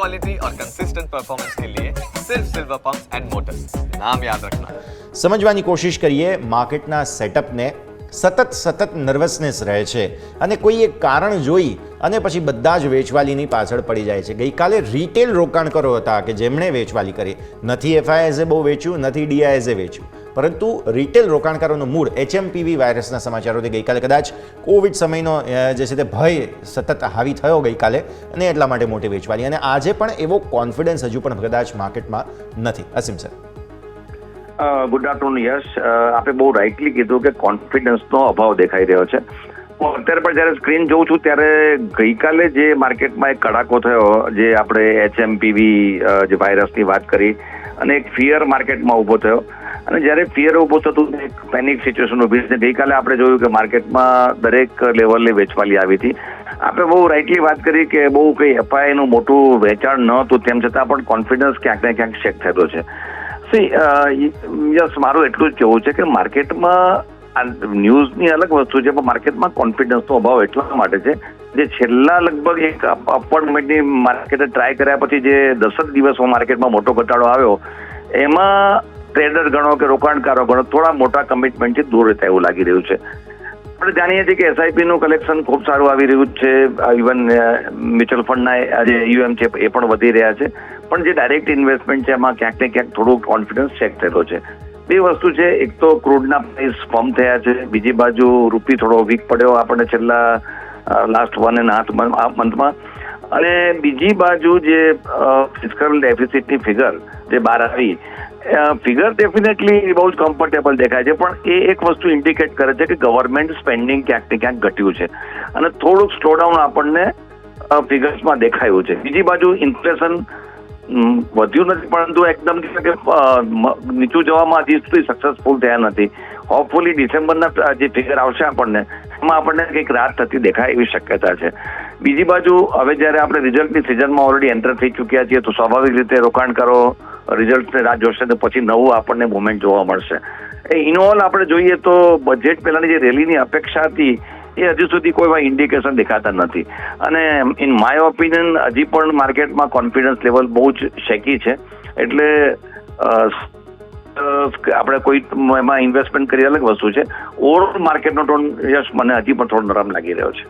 Quality और consistent performance के लिए सिर्फ सिल्वर पंप्स एंड मोटर्स, नाम याद रखना। સમજવાની કોશિશ કરીએ માર્કેટના સેટઅપને. સતત નર્વસનેસ રહે છે અને કોઈ એક કારણ જોઈ અને પછી બધા જ વેચવાલીની પાછળ પડી જાય છે. ગઈકાલે રિટેલ રોકાણકારો હતા કે જેમણે વેચવાલી કરી. નથી એફઆઈઆઈએ બહુ વેચ્યું, નથી ડીઆઈએસે વેચ્યું, પરંતુ રિટેલ રોકાણકારોનું મૂળ એચએમપીવી વાયરસના સમાચારોથી ગઈકાલે કદાચ કોવિડ સમયનો જે છે તે ભય સતત હાવી થયો ગઈકાલે અને એટલા માટે મોટી વેચવાલી. અને આજે પણ એવો કોન્ફિડન્સ હજુ પણ કદાચ માર્કેટમાં નથી. અસીમ સર, ગુડ આફ્ટરનૂન યશ. આપણે બહુ રાઇટલી કીધું કે કોન્ફિડન્સનો અભાવ દેખાઈ રહ્યો છે. હું અત્યારે પણ જ્યારે સ્ક્રીન જોઉં છું ત્યારે ગઈકાલે જે માર્કેટમાં એક કડાકો થયો, જે આપણે એચએમપીવી જે વાયરસની વાત કરી, અને એક ફિયર માર્કેટમાં ઊભો થયો. અને જ્યારે ફિયર ઊભો થતું એક પેનિક સિચ્યુએશન ઊભી છે. ગઈકાલે આપણે જોયું કે માર્કેટમાં દરેક લેવલે વેચવાલી આવી હતી. આપણે બહુ રાઇટલી વાત કરી કે બહુ કંઈ એફઆઈઆઈનું મોટું વેચાણ ન હતું, તેમ છતાં પણ કોન્ફિડન્સ ક્યાંક ને ક્યાંક શેક થતો છે. યસ, મારું એટલું જ કહેવું છે કે માર્કેટમાં ન્યૂઝની અલગ વસ્તુ છે, પણ માર્કેટમાં કોન્ફિડન્સનો અભાવ એટલા માટે છે જે છેલ્લા લગભગ એક અપવર્ડ મોમેન્ટની માર્કેટે ટ્રાય કર્યા પછી જે 10 દિવસમાં માર્કેટમાં મોટો ઘટાડો આવ્યો, એમાં ટ્રેડર ગણો કે રોકાણકારો ગણો થોડા મોટા કમિટમેન્ટથી દૂર રહેતા એવું લાગી રહ્યું છે. આપણે જાણીએ છીએ કે એસઆઈપીનું કલેક્શન ખૂબ સારું આવી રહ્યું છે. ઇવન મ્યુચ્યુઅલ ફંડના જે યુએમ છે એ પણ વધી રહ્યા છે. પણ જે ડાયરેક્ટ ઇન્વેસ્ટમેન્ટ છે એમાં ક્યાંક ને ક્યાંક થોડું કોન્ફિડન્સ ચેક થયેલો છે. બે વસ્તુ છે, એક તો ક્રૂડના પ્રાઇસ ફોર્મ થયા છે, બીજી બાજુ રૂપી થોડો વીક પડ્યો આપણને છેલ્લા લાસ્ટ 1.5 મંથમાં, અને બીજી બાજુ જે ફિસ્કલ ડેફિસિટની ફિગર જે બહાર આવી, ફિગર ડેફિનેટલી બહુ જ કમ્ફર્ટેબલ દેખાય છે, પણ એ એક વસ્તુ ઇન્ડિકેટ કરે છે કે ગવર્મેન્ટ સ્પેન્ડિંગ ક્યાંક ને ક્યાંક ઘટ્યું છે અને થોડુંક સ્લોડાઉન આપણને ફિગર્સમાં દેખાયું છે. બીજી બાજુ ઇન્ફ્લેશન વધ્યું નથી, પરંતુ એકદમ નીચું જવામાં હજી સુધી સક્સેસફુલ થયા નથી. હોપફુલી ડિસેમ્બરના જે ફિગર આવશે આપણને, એમાં આપણને કંઈક રાહત થતી દેખાય એવી શક્યતા છે. બીજી બાજુ હવે જ્યારે આપણે રિઝલ્ટની સિઝનમાં ઓલરેડી એન્ટર થઈ ચૂક્યા છીએ, તો સ્વાભાવિક રીતે રોકાણકારો રિઝલ્ટને રાહ જોશે તો પછી નવું આપણને મુવમેન્ટ જોવા મળશે. ઇનઓલ આપણે જોઈએ તો બજેટ પહેલાની જે રેલીની અપેક્ષા હતી એ હજુ સુધી કોઈ ઇન્ડિકેશન દેખાતા નથી. અને ઇન માય ઓપિનિયન હજી પણ માર્કેટમાં કોન્ફિડન્સ લેવલ બહુ જ શેકી છે. એટલે આપણે કોઈ એમાં ઇન્વેસ્ટમેન્ટ કરી અલગ વસ્તુ છે. ઓવરઓલ માર્કેટનો ટોન યસ મને હજી પણ થોડો નરમ લાગી રહ્યો છે.